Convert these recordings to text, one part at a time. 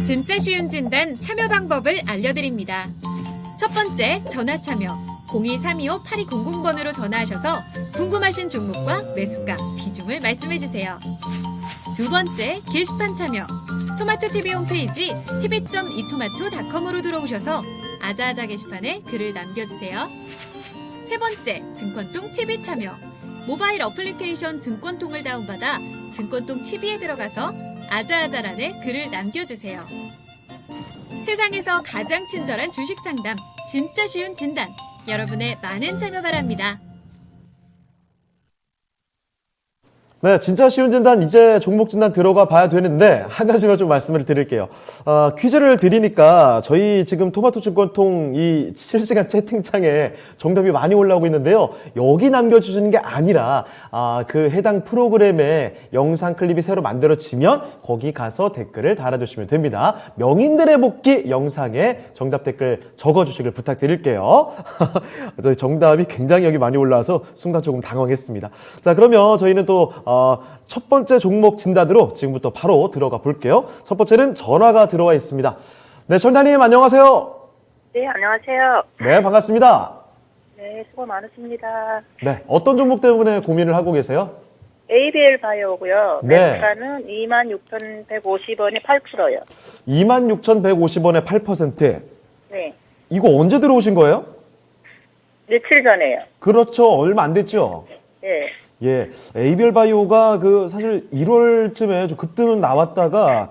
진짜 쉬운 진단 참여 방법을 알려드립니다. 첫 번째, 전화 참여. 02-325-8200번으로 전화하셔서 궁금하신 종목과 매수가, 비중을 말씀해주세요. 두 번째, 게시판 참여. 토마토TV 홈페이지 tv.이토마토.com으로 들어오셔서 아자아자 게시판에 글을 남겨주세요. 세 번째, 증권통 TV 참여. 모바일 어플리케이션 증권통을 다운받아 증권통 TV에 들어가서 아자아자란에 글을 남겨주세요. 세상에서 가장 친절한 주식 상담, 진짜 쉬운 진단. 여러분의 많은 참여 바랍니다. 네, 진짜 쉬운 진단, 이제 종목 진단 들어가 봐야 되는데, 한 가지만 좀 말씀을 드릴게요. 퀴즈를 드리니까, 저희 지금 토마토 증권통 이 실시간 채팅창에 정답이 많이 올라오고 있는데요. 여기 남겨주시는 게 아니라, 그 해당 프로그램에 영상 클립이 새로 만들어지면, 거기 가서 댓글을 달아주시면 됩니다. 명인들의 복귀 영상에 정답 댓글 적어주시길 부탁드릴게요. 저희 정답이 굉장히 여기 많이 올라와서 순간 조금 당황했습니다. 자, 그러면 저희는 또, 첫 번째 종목 진단으로 지금부터 바로 들어가 볼게요. 첫 번째는 전화가 들어와 있습니다. 네, 전단님 안녕하세요. 네, 안녕하세요. 네, 반갑습니다. 네, 수고 많으십니다. 네, 어떤 종목 때문에 고민을 하고 계세요? ABL 바이오고요. 네. 매수가는 26,150원이 8%요. 26,150원에 8%. 네, 이거 언제 들어오신 거예요? 며칠 전에요. 그렇죠. 얼마 안 됐죠? 네, 예, ABL 바이오가 사실 1월쯤에 좀 급등은 나왔다가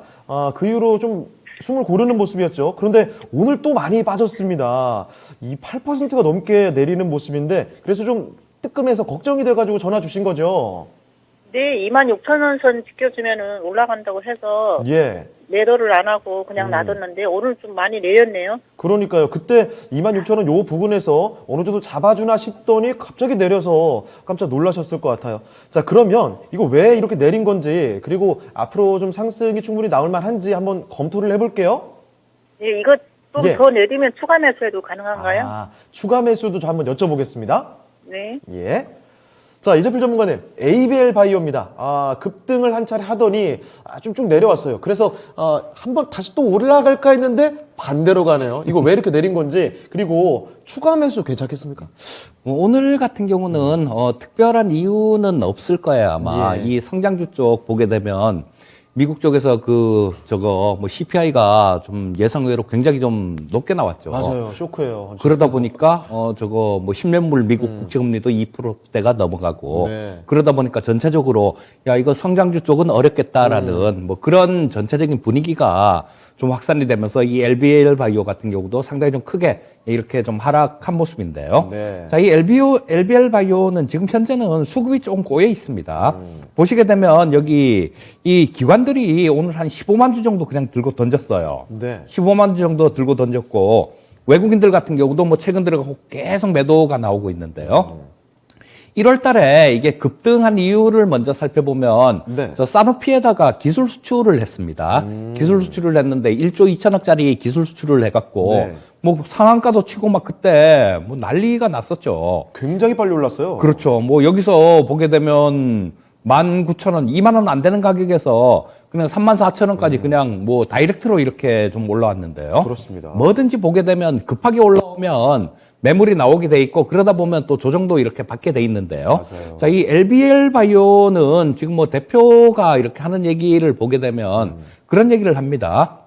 그 이후로 좀 숨을 고르는 모습이었죠. 그런데 오늘 또 많이 빠졌습니다. 이 8%가 넘게 내리는 모습인데 그래서 좀 뜨끔해서 걱정이 돼가지고 전화 주신 거죠. 네, 26,000원 선 지켜주면은 올라간다고 해서 예. 매도를 안 하고 그냥 놔뒀는데 오늘 좀 많이 내렸네요. 그러니까요. 그때 26,000원 요 부분에서 어느 정도 잡아주나 싶더니 갑자기 내려서 깜짝 놀라셨을 것 같아요. 자, 그러면 이거 왜 이렇게 내린 건지 그리고 앞으로 좀 상승이 충분히 나올 만한지 한번 검토를 해볼게요. 네, 이거 좀 예. 더 내리면 추가 매수해도 가능한가요? 추가 매수도 저 한번 여쭤보겠습니다. 네. 예. 자, 이재필 전문가님, ABL 바이오입니다. 급등을 한 차례 하더니 쭉 내려왔어요. 그래서 한번 다시 또 올라갈까 했는데 반대로 가네요. 이거 왜 이렇게 내린 건지, 그리고 추가 매수 괜찮겠습니까? 오늘 같은 경우는 특별한 이유는 없을 거예요. 아마 예. 이 성장주 쪽 보게 되면 미국 쪽에서 CPI가 좀 예상외로 굉장히 좀 높게 나왔죠. 맞아요. 쇼크예요. 그러다 보니까 10년물 미국 국채금리도 2%대가 넘어가고 네. 그러다 보니까 전체적으로 야 이거 성장주 쪽은 어렵겠다라는 그런 전체적인 분위기가 좀 확산이 되면서 이 LBL 바이오 같은 경우도 상당히 좀 크게 이렇게 좀 하락한 모습인데요. 네. 자, 이 LBL 바이오는 지금 현재는 수급이 조금 고여 있습니다. 보시게 되면 여기 이 기관들이 오늘 한 15만 주 정도 그냥 들고 던졌어요. 네. 15만 주 정도 들고 던졌고 외국인들 같은 경우도 최근 들어가고 계속 매도가 나오고 있는데요. 1월 달에 이게 급등한 이유를 먼저 살펴보면 네. 저 사노피에다가 기술 수출을 했습니다. 기술 수출을 했는데 1조 2천억짜리 기술 수출을 해갖고 네. 상한가도 치고 막 그때 난리가 났었죠. 굉장히 빨리 올랐어요. 그렇죠. 여기서 보게 되면 19,000원, 2만 원 안 되는 가격에서 그냥 34,000원까지 그냥 다이렉트로 이렇게 좀 올라왔는데요. 그렇습니다. 뭐든지 보게 되면 급하게 올라오면 매물이 나오게 돼 있고 그러다 보면 또 조정도 이렇게 받게 돼 있는데요. 맞아요. 자, 이 LBL 바이오는 지금 대표가 이렇게 하는 얘기를 보게 되면 그런 얘기를 합니다.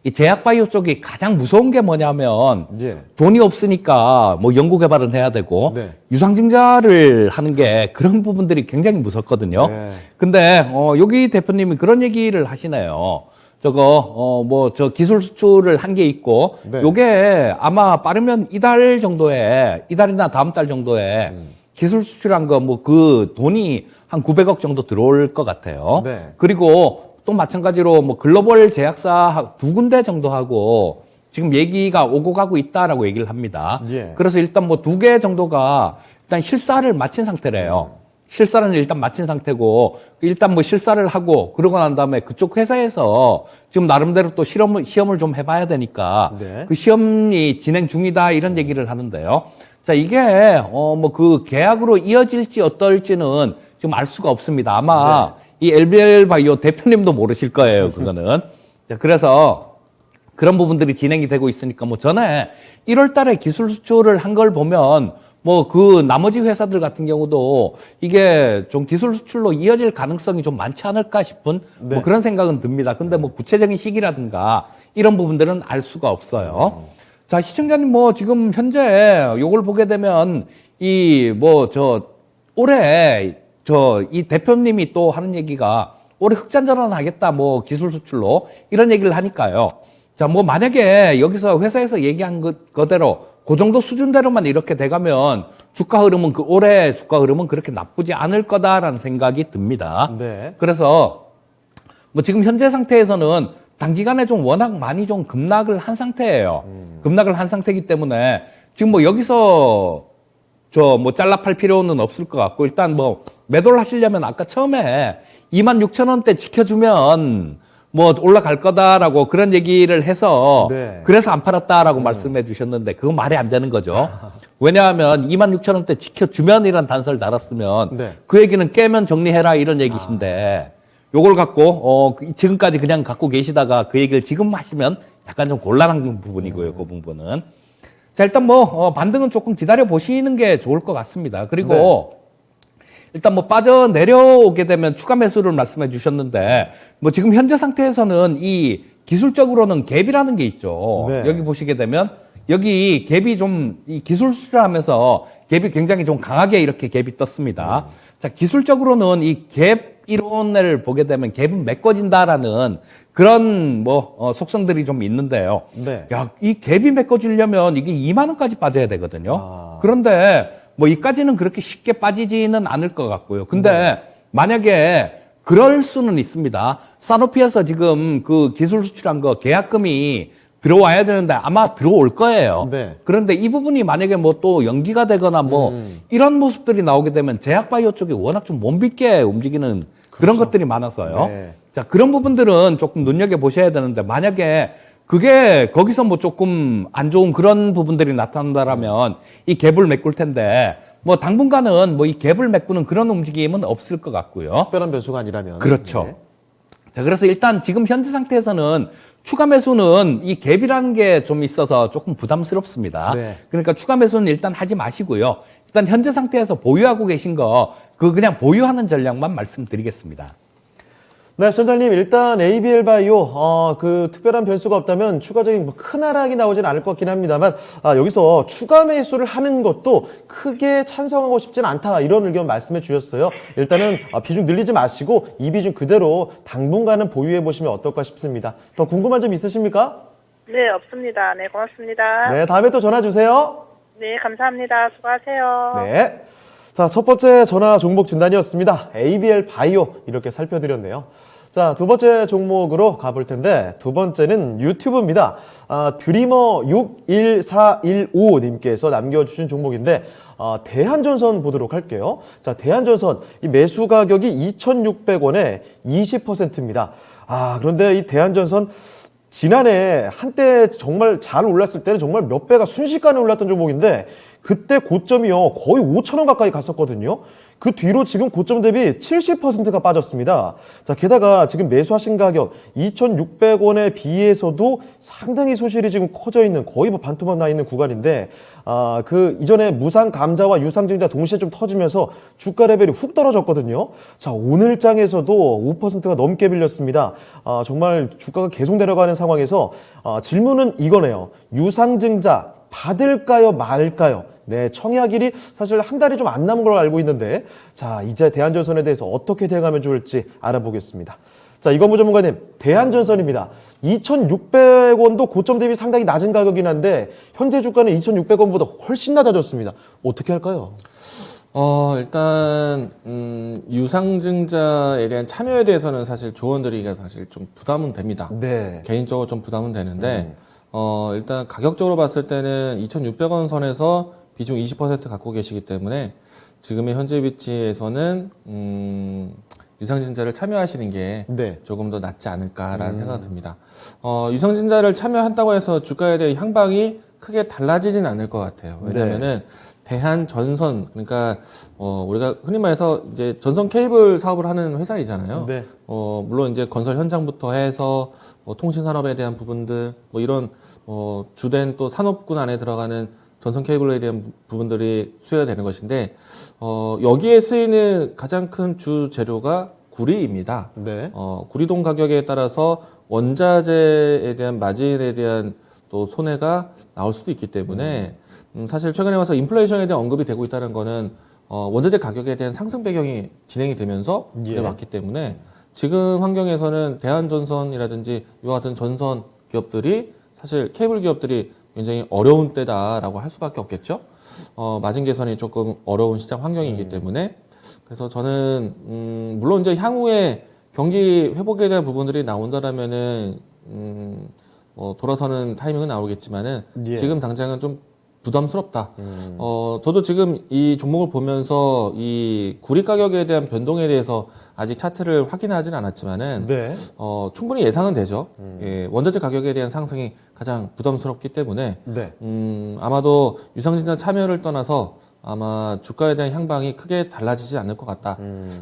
이 제약 바이오 쪽이 가장 무서운 게 뭐냐면 예. 돈이 없으니까 연구 개발은 해야 되고 네. 유상증자를 하는 게 그런 부분들이 굉장히 무섭거든요. 네. 근데 여기 대표님이 그런 얘기를 하시네요. 저 기술 수출을 한 게 있고, 네. 요게 아마 빠르면 이달이나 다음 달 정도에 기술 수출한 그 돈이 한 900억 정도 들어올 것 같아요. 네. 그리고 또 마찬가지로 글로벌 제약사 2군데 정도 하고 지금 얘기가 오고 가고 있다라고 얘기를 합니다. 예. 그래서 일단 2개 정도가 일단 실사를 마친 상태래요. 실사는 일단 마친 상태고 일단 실사를 하고 그러고 난 다음에 그쪽 회사에서 지금 나름대로 또 시험을 좀 해봐야 되니까 네. 그 시험이 진행 중이다 이런 얘기를 하는데요. 자, 이게 그 계약으로 이어질지 어떨지는 지금 알 수가 없습니다. 아마 이 LBL 바이오 대표님도 모르실 거예요. 그거는. 자, 그래서 그런 부분들이 진행이 되고 있으니까 뭐 전에 1월 달에 기술 수출을 한 걸 보면 뭐 그 나머지 회사들 같은 경우도 이게 좀 기술 수출로 이어질 가능성이 좀 많지 않을까 싶은 네. 뭐 그런 생각은 듭니다. 근데 뭐 구체적인 시기라든가 이런 부분들은 알 수가 없어요. 자, 시청자님 뭐 지금 현재 요걸 보게 되면 이 뭐 올해 이 대표님이 또 하는 얘기가 올해 흑잔전환 하겠다 뭐 기술 수출로 이런 얘기를 하니까요. 자, 뭐 만약에 여기서 회사에서 얘기한 거대로 그 정도 수준대로만 이렇게 돼가면 주가 흐름은 올해 주가 흐름은 그렇게 나쁘지 않을 거다라는 생각이 듭니다. 네. 그래서 뭐 지금 현재 상태에서는 단기간에 좀 워낙 많이 좀 급락을 한 상태예요. 급락을 한 상태이기 때문에 지금 뭐 여기서 뭐 잘라 팔 필요는 없을 것 같고 일단 뭐 매도를 하시려면 아까 처음에 26,000원대 지켜주면 뭐 올라갈 거다라고 그런 얘기를 해서 네. 그래서 안 팔았다라고 말씀해 주셨는데 그건 말이 안 되는 거죠. 왜냐하면 26,000원대 지켜주면이란 단서를 달았으면 네. 그 얘기는 깨면 정리해라 이런 얘기신데 요걸 갖고 지금까지 그냥 갖고 계시다가 그 얘기를 지금 하시면 약간 좀 곤란한 부분이고요. 그 부분은. 자, 일단 뭐 반등은 조금 기다려 보시는 게 좋을 것 같습니다. 그리고 네. 일단 뭐 빠져 내려오게 되면 추가 매수를 말씀해 주셨는데 뭐 지금 현재 상태에서는 이 기술적으로는 갭이라는 게 있죠. 네. 여기 보시게 되면 여기 갭이 좀 이 기술 수출하면서 갭이 굉장히 좀 강하게 이렇게 갭이 떴습니다. 자, 기술적으로는 이 갭 이론을 보게 되면 갭은 메꿔진다라는 그런 뭐 속성들이 좀 있는데요. 네. 야, 이 갭이 메꿔지려면 이게 2만 원까지 빠져야 되거든요. 아. 그런데 뭐 이까지는 그렇게 쉽게 빠지지는 않을 것 같고요. 근데 만약에 그럴 수는 있습니다. 사노피에서 지금 그 기술 수출한 거 계약금이 들어와야 되는데 아마 들어올 거예요. 네. 그런데 이 부분이 만약에 뭐 또 연기가 되거나 뭐 이런 모습들이 나오게 되면 제약바이오 쪽이 워낙 좀 몸비게 움직이는 그런 것들이 많아서요. 네. 자, 그런 부분들은 조금 눈여겨보셔야 되는데 만약에 그게 거기서 뭐 조금 안 좋은 그런 부분들이 나타난다라면 이 갭을 메꿀 텐데 뭐 당분간은 뭐 이 갭을 메꾸는 그런 움직임은 없을 것 같고요. 특별한 변수가 아니라면. 그렇죠. 네. 자, 그래서 일단 지금 현재 상태에서는 추가 매수는 이 갭이라는 게 좀 있어서 조금 부담스럽습니다. 네. 그러니까 추가 매수는 일단 하지 마시고요. 일단 현재 상태에서 보유하고 계신 거 그냥 보유하는 전략만 말씀드리겠습니다. 네, 선장님 일단 ABL 바이오 그 특별한 변수가 없다면 추가적인 뭐 큰 하락이 나오진 않을 것 같긴 합니다만 여기서 추가 매수를 하는 것도 크게 찬성하고 싶지는 않다 이런 의견 말씀해 주셨어요. 일단은 비중 늘리지 마시고 이 비중 그대로 당분간은 보유해 보시면 어떨까 싶습니다. 더 궁금한 점 있으십니까? 네, 없습니다. 네, 고맙습니다. 네, 다음에 또 전화 주세요. 네, 감사합니다. 수고하세요. 네. 자, 첫 번째 전화 종목 진단이었습니다. ABL 바이오 이렇게 살펴드렸네요. 자, 두 번째 종목으로 가볼 텐데 두 번째는 유튜브입니다. 드리머 61415님께서 남겨주신 종목인데 대한전선 보도록 할게요. 자, 대한전선 이 매수 가격이 2,600원에 20%입니다. 그런데 이 대한전선 지난해 한때 정말 잘 올랐을 때는 정말 몇 배가 순식간에 올랐던 종목인데 그때 고점이요 거의 5,000원 가까이 갔었거든요. 그 뒤로 지금 고점 대비 70%가 빠졌습니다. 자, 게다가 지금 매수하신 가격 2,600원에 비해서도 상당히 손실이 지금 커져 있는 거의 뭐 반토막 나 있는 구간인데 그 이전에 무상 감자와 유상증자 동시에 좀 터지면서 주가 레벨이 훅 떨어졌거든요. 자, 오늘 장에서도 5%가 넘게 빌렸습니다. 정말 주가가 계속 내려가는 상황에서 질문은 이거네요. 유상증자 받을까요, 말까요? 네, 청약일이 사실 한 달이 좀 안 남은 걸로 알고 있는데, 자, 이제 대한전선에 대해서 어떻게 대응하면 좋을지 알아보겠습니다. 자, 이건무 전문가님, 대한전선입니다. 2,600원도 고점 대비 상당히 낮은 가격이긴 한데, 현재 주가는 2,600원보다 훨씬 낮아졌습니다. 어떻게 할까요? 일단 유상증자에 대한 참여에 대해서는 사실 조언드리기가 사실 좀 부담은 됩니다. 네. 개인적으로 좀 부담은 되는데, 일단 가격적으로 봤을 때는 2,600원 선에서 비중 20% 갖고 계시기 때문에 지금의 현재 위치에서는 유상증자를 참여하시는 게 네. 조금 더 낫지 않을까라는 생각이 듭니다. 유상증자를 참여한다고 해서 주가에 대한 향방이 크게 달라지진 않을 것 같아요. 왜냐면은 대한전선, 그러니까 우리가 흔히 말해서 이제 전선 케이블 사업을 하는 회사이잖아요. 네. 물론 이제 건설 현장부터 해서 뭐 통신 산업에 대한 부분들, 뭐 이런 주된 또 산업군 안에 들어가는 전선 케이블에 대한 부분들이 수혜가 되는 것인데 여기에 쓰이는 가장 큰 주 재료가 구리입니다. 네. 구리동 가격에 따라서 원자재에 대한 마진에 대한 또 손해가 나올 수도 있기 때문에 사실 최근에 와서 인플레이션에 대한 언급이 되고 있다는 거는 원자재 가격에 대한 상승 배경이 진행이 되면서 그래 왔기 때문에 지금 환경에서는 대한전선이라든지 이와 같은 전선 기업들이 사실 케이블 기업들이 굉장히 어려운 때다라고 할 수밖에 없겠죠. 마진 개선이 조금 어려운 시장 환경이기 때문에 그래서 저는 물론 이제 향후에 경기 회복에 대한 부분들이 나온다라면은 돌아서는 타이밍은 나오겠지만은 예. 지금 당장은 좀 부담스럽다. 저도 지금 이 종목을 보면서 이 구리 가격에 대한 변동에 대해서 아직 차트를 확인하진 않았지만은 네. 충분히 예상은 되죠. 예, 원자재 가격에 대한 상승이 가장 부담스럽기 때문에 네. 아마도 유상증자 참여를 떠나서 아마 주가에 대한 향방이 크게 달라지지 않을 것 같다.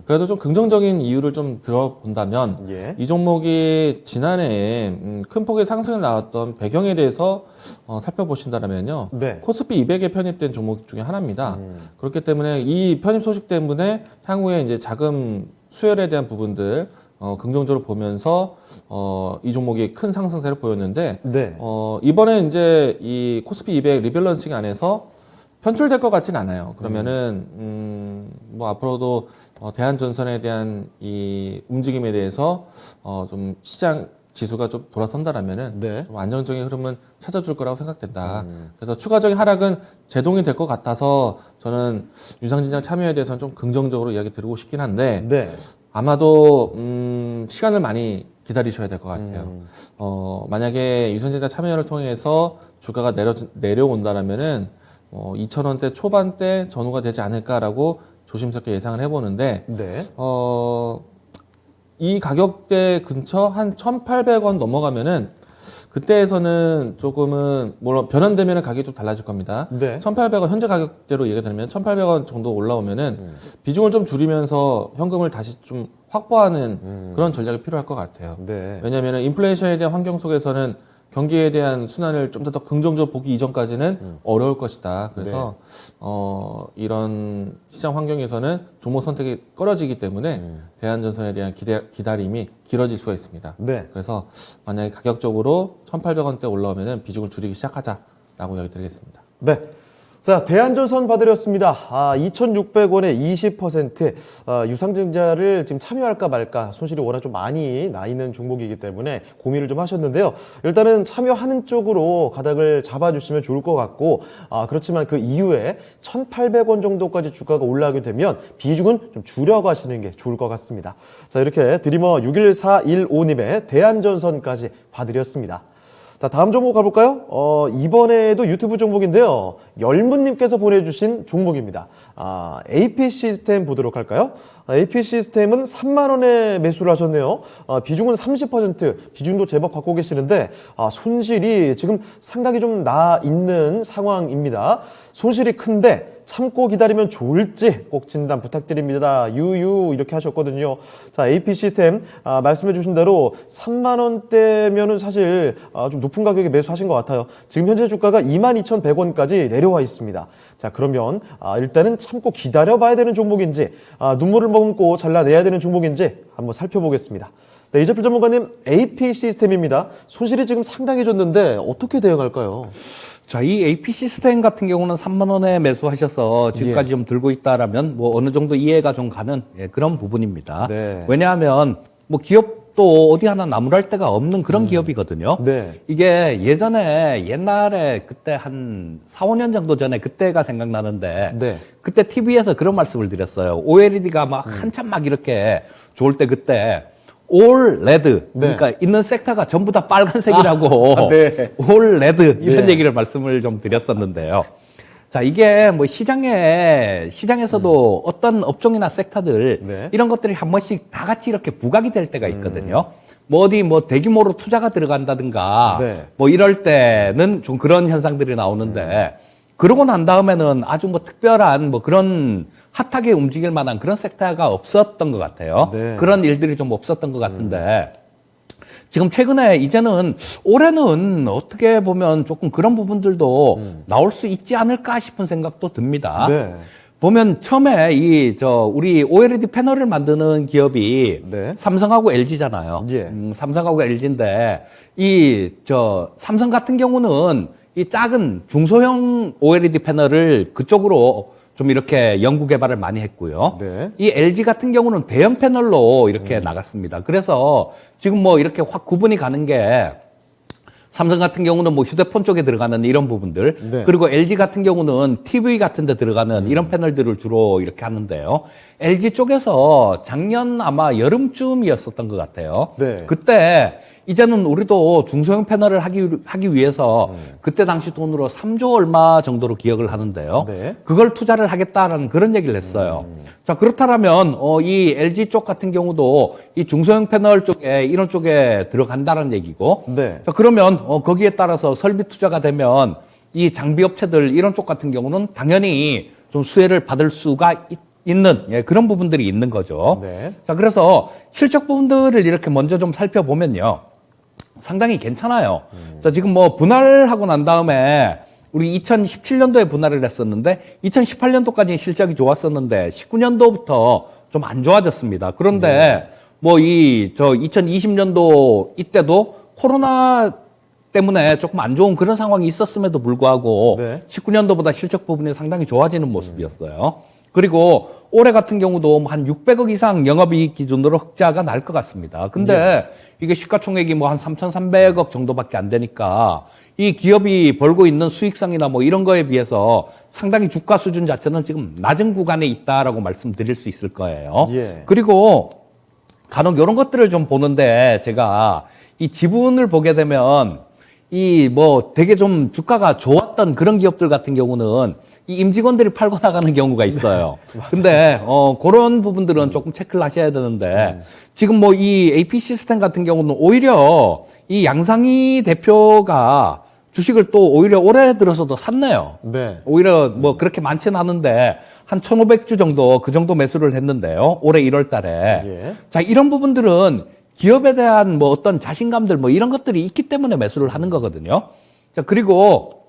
그래도 좀 긍정적인 이유를 좀 들어본다면 예. 이 종목이 지난해에 큰 폭의 상승을 나왔던 배경에 대해서 살펴보신다면요. 네. 코스피 200에 편입된 종목 중에 하나입니다. 그렇기 때문에 이 편입 소식 때문에 향후에 이제 자금 수혈에 대한 부분들 긍정적으로 보면서 이 종목이 큰 상승세를 보였는데 네. 이번에 이제 이 코스피 200 리밸런싱 안에서 편출될 것 같진 않아요. 그러면은 뭐 앞으로도 대한전선에 대한 이 움직임에 대해서 좀 시장 지수가 좀 돌아선다라면은 네. 좀 안정적인 흐름은 찾아줄 거라고 생각된다. 그래서 추가적인 하락은 제동이 될 것 같아서 저는 유상증자 참여에 대해서는 좀 긍정적으로 이야기 드리고 싶긴 한데 네. 아마도 시간을 많이 기다리셔야 될 것 같아요. 만약에 유상증자 참여를 통해서 주가가 내려온다라면은 2,000원대 초반대 전후가 되지 않을까라고 조심스럽게 예상을 해보는데 네. 이 가격대 근처 한 1,800원 넘어가면은 그때에서는 조금은 물론 변환되면 가격이 좀 달라질 겁니다. 네. 1,800원 현재 가격대로 얘기가 되면 1,800원 정도 올라오면은 비중을 좀 줄이면서 현금을 다시 좀 확보하는 그런 전략이 필요할 것 같아요. 네. 왜냐하면 인플레이션에 대한 환경 속에서는 경기에 대한 순환을 좀 더 긍정적으로 보기 이전까지는 어려울 것이다. 그래서 이런 시장 환경에서는 종목 선택이 꺼려지기 때문에 대한전선에 대한 기다림이 길어질 수가 있습니다. 네. 그래서 만약에 가격적으로 1,800원대 올라오면 비중을 줄이기 시작하자라고 이야기 드리겠습니다. 네. 자, 대한전선 봐드렸습니다. 2,600원에 20% 유상증자를 지금 참여할까 말까 손실이 워낙 좀 많이 나 있는 종목이기 때문에 고민을 좀 하셨는데요. 일단은 참여하는 쪽으로 가닥을 잡아주시면 좋을 것 같고 그렇지만 그 이후에 1,800원 정도까지 주가가 올라가게 되면 비중은 좀 줄여가시는 게 좋을 것 같습니다. 자, 이렇게 드리머 61415님의 대한전선까지 봐드렸습니다. 자, 다음 종목 가볼까요? 이번에도 유튜브 종목인데요. 열무님께서 보내주신 종목입니다. AP 시스템 보도록 할까요? AP 시스템은 3만원에 매수를 하셨네요. 비중은 30%, 비중도 제법 갖고 계시는데, 손실이 지금 상당히 좀 나 있는 상황입니다. 손실이 큰데, 참고 기다리면 좋을지 꼭 진단 부탁드립니다. 유유 이렇게 하셨거든요. 자, AP 시스템 말씀해 주신 대로 3만 원대면은 사실 좀 높은 가격에 매수하신 것 같아요. 지금 현재 주가가 22,100원까지 내려와 있습니다. 자, 그러면 일단은 참고 기다려봐야 되는 종목인지 눈물을 머금고 잘라내야 되는 종목인지 한번 살펴보겠습니다. 네, 이재필 전문가님, AP 시스템입니다. 손실이 지금 상당해졌는데 어떻게 대응할까요? 자, 이 AP 시스템 같은 경우는 3만 원에 매수하셔서 지금까지 좀 들고 있다라면 뭐 어느 정도 이해가 좀 가는 그런 부분입니다. 네. 왜냐하면 뭐 기업도 어디 하나 나무랄 데가 없는 그런 기업이거든요. 네. 이게 옛날에 그때 한 4, 5년 정도 전에 그때가 생각나는데 네. 그때 TV에서 그런 말씀을 드렸어요. OLED가 막 한참 막 이렇게 좋을 때 그때 올 레드 그러니까 있는 섹터가 전부 다 빨간색이라고 네. 올 레드 이런 예. 얘기를 말씀을 좀 드렸었는데요. 자, 이게 뭐 시장에서도 어떤 업종이나 섹터들 네. 이런 것들이 한 번씩 다 같이 이렇게 부각이 될 때가 있거든요. 뭐 어디 뭐 대규모로 투자가 들어간다든가 네. 뭐 이럴 때는 좀 그런 현상들이 나오는데 그러고 난 다음에는 아주 뭐 특별한 뭐 그런 핫하게 움직일 만한 그런 섹터가 없었던 것 같아요. 네. 그런 일들이 좀 없었던 것 같은데 지금 최근에 이제는 올해는 어떻게 보면 조금 그런 부분들도 나올 수 있지 않을까 싶은 생각도 듭니다. 네. 보면 처음에 우리 OLED 패널을 만드는 기업이 네. 삼성하고 LG잖아요. 예. 삼성하고 LG인데 삼성 같은 경우는 이 작은 중소형 OLED 패널을 그쪽으로 좀 이렇게 연구 개발을 많이 했고요. 네. 이 LG 같은 경우는 대형 패널로 이렇게 나갔습니다. 그래서 지금 뭐 이렇게 확 구분이 가는 게 삼성 같은 경우는 뭐 휴대폰 쪽에 들어가는 이런 부분들, 네. 그리고 LG 같은 경우는 TV 같은 데 들어가는 이런 패널들을 주로 이렇게 하는데요. LG 쪽에서 작년 아마 여름쯤이었었던 것 같아요. 네. 그때 이제는 우리도 중소형 패널을 하기 위해서 그때 당시 돈으로 3조 얼마 정도로 기억을 하는데요. 네. 그걸 투자를 하겠다라는 그런 얘기를 했어요. 자, 그렇다면 이 LG 쪽 같은 경우도 이 중소형 패널 쪽에 이런 쪽에 들어간다는 얘기고. 네. 자, 그러면 거기에 따라서 설비 투자가 되면 이 장비 업체들 이런 쪽 같은 경우는 당연히 좀 수혜를 받을 수가 있는 그런 부분들이 있는 거죠. 네. 자, 그래서 실적 부분들을 이렇게 먼저 좀 살펴보면요. 상당히 괜찮아요. 자, 지금 뭐 분할하고 난 다음에 우리 2017년도에 분할을 했었는데 2018년도까지 실적이 좋았었는데 19년도부터 좀 안 좋아졌습니다. 그런데 뭐 2020년도 이때도 코로나 때문에 조금 안 좋은 그런 상황이 있었음에도 불구하고 네. 19년도보다 실적 부분이 상당히 좋아지는 모습이었어요. 그리고 올해 같은 경우도 한 600억 이상 영업이익 기준으로 흑자가 날 것 같습니다. 근데 이게 시가총액이 뭐 한 3,300억 정도밖에 안 되니까 이 기업이 벌고 있는 수익성이나 뭐 이런 거에 비해서 상당히 주가 수준 자체는 지금 낮은 구간에 있다라고 말씀드릴 수 있을 거예요. 예. 그리고 간혹 이런 것들을 좀 보는데 제가 이 지분을 보게 되면 이 뭐 되게 좀 주가가 좋았던 그런 기업들 같은 경우는 이 임직원들이 팔고 나가는 경우가 있어요. 근데 그런 부분들은 조금 체크를 하셔야 되는데 지금 뭐 이 AP 시스템 같은 경우는 오히려 이 양상희 대표가 주식을 또 오히려 올해 들어서도 샀네요. 네. 오히려 뭐 그렇게 많지는 않은데 한 1,500주 정도 그 정도 매수를 했는데요. 올해 1월 달에. 예. 자, 이런 부분들은 기업에 대한 뭐 어떤 자신감들 뭐 이런 것들이 있기 때문에 매수를 하는 거거든요. 자, 그리고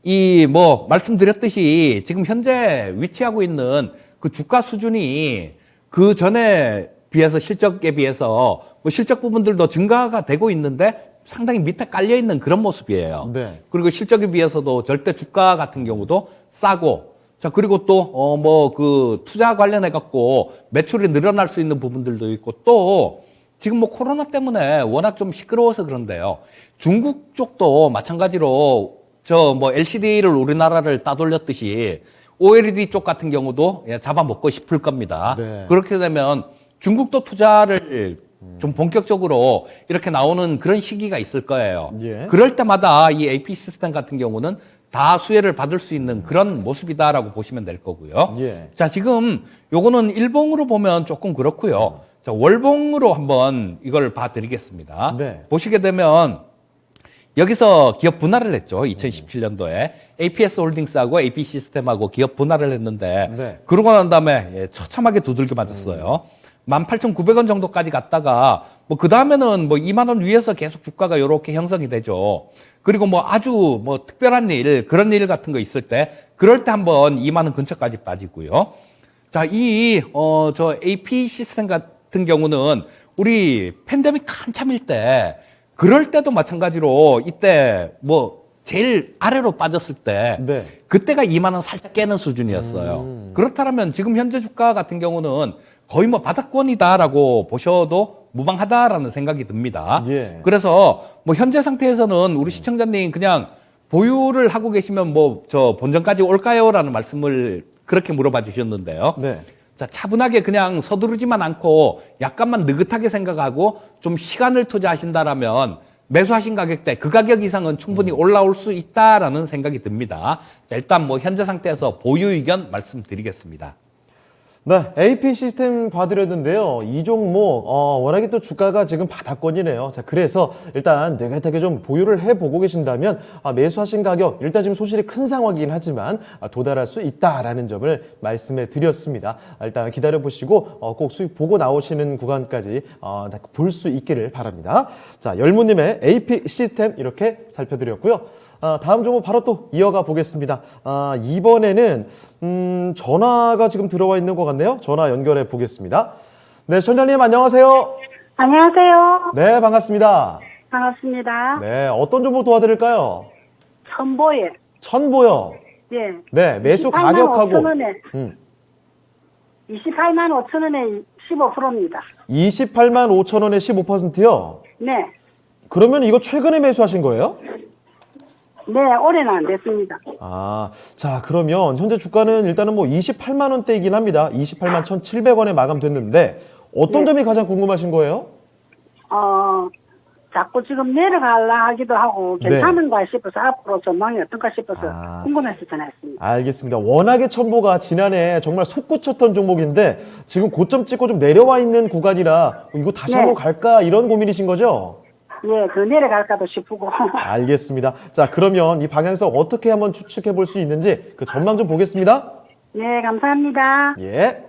이 뭐 말씀드렸듯이 지금 현재 위치하고 있는 그 주가 수준이 그 전에 비해서 실적에 비해서 뭐 실적 부분들도 증가가 되고 있는데 상당히 밑에 깔려 있는 그런 모습이에요. 네. 그리고 실적에 비해서도 절대 주가 같은 경우도 싸고, 자, 그리고 또 뭐 그 투자 관련해 갖고 매출이 늘어날 수 있는 부분들도 있고, 또 지금 뭐 코로나 때문에 워낙 좀 시끄러워서 그런데요. 중국 쪽도 마찬가지로 뭐 LCD를 우리나라를 따돌렸듯이 OLED 쪽 같은 경우도 잡아먹고 싶을 겁니다. 네. 그렇게 되면 중국도 투자를 좀 본격적으로 이렇게 나오는 그런 시기가 있을 거예요. 예. 그럴 때마다 이 AP 시스템 같은 경우는 다 수혜를 받을 수 있는 그런 모습이다라고 보시면 될 거고요. 예. 자, 지금 요거는 일봉으로 보면 조금 그렇고요. 자, 월봉으로 한번 이걸 봐드리겠습니다. 네. 보시게 되면 여기서 기업 분할을 했죠. 2017년도에 APS 홀딩스하고 AP 시스템하고 기업 분할을 했는데 네. 그러고 난 다음에 처참하게 두들겨 맞았어요. 18,900원 정도까지 갔다가 뭐 그 다음에는 뭐 2만 원 위에서 계속 주가가 이렇게 형성이 되죠. 그리고 뭐 아주 뭐 특별한 일, 그런 일 같은 거 있을 때 그럴 때 한번 2만 원 근처까지 빠지고요. 자, 저 AP 시스템 같은 경우는 우리 팬데믹 한참일 때 그럴 때도 마찬가지로 이때 뭐 제일 아래로 빠졌을 때 네. 그때가 2만 원 살짝 깨는 수준이었어요. 그렇다면 지금 현재 주가 같은 경우는 거의 뭐 바닥권이다라고 보셔도 무방하다라는 생각이 듭니다. 예. 그래서 뭐 현재 상태에서는 우리 시청자님 그냥 보유를 하고 계시면 뭐 저 본전까지 올까요라는 말씀을 그렇게 물어봐 주셨는데요. 네. 자, 차분하게 그냥 서두르지만 않고 약간만 느긋하게 생각하고 좀 시간을 투자하신다라면 매수하신 가격대 그 가격 이상은 충분히 올라올 수 있다라는 생각이 듭니다. 자, 일단 뭐 현재 상태에서 보유 의견 말씀드리겠습니다. 네, AP 시스템 봐드렸는데요. 이 종목 워낙에 또 주가가 지금 바닥권이네요. 자, 그래서 일단 느긋하게 좀 보유를 해보고 계신다면 매수하신 가격 일단 지금 소실이 큰 상황이긴 하지만 도달할 수 있다라는 점을 말씀해 드렸습니다. 일단 기다려 보시고 꼭 수익 보고 나오시는 구간까지 볼 수 있기를 바랍니다. 자, 열무님의 AP 시스템 이렇게 살펴드렸고요. 다음 종목 바로 또 이어가 보겠습니다. 이번에는 전화가 지금 들어와 있는 것 같네요. 전화 연결해 보겠습니다. 네, 선장님 안녕하세요. 안녕하세요. 네, 반갑습니다. 반갑습니다. 네, 어떤 종목 도와드릴까요? 천보에. 천보요. 예. 네, 매수 28만 가격하고 5천원에, 음, 28만 5천원에 15%입니다. 28만 5천 원에 15%요. 네. 그러면 이거 최근에 매수하신 거예요? 네, 올해는 안 됐습니다. 자, 그러면 현재 주가는 일단은 뭐 28만 원대이긴 합니다. 28만 1,700원에 마감됐는데 어떤 네. 점이 가장 궁금하신 거예요? 자꾸 지금 내려가려 하기도 하고 네. 괜찮은가 싶어서 앞으로 전망이 어떤가 싶어서 궁금해서 전화했습니다. 알겠습니다. 워낙에 천보가 지난해 정말 솟구쳤던 종목인데 지금 고점 찍고 좀 내려와 있는 구간이라 이거 다시 네. 한번 갈까 이런 고민이신 거죠? 예, 그 내려갈까도 싶고. 알겠습니다. 자, 그러면 이 방향성 어떻게 한번 추측해 볼 수 있는지 그 전망 좀 보겠습니다. 네, 감사합니다. 예.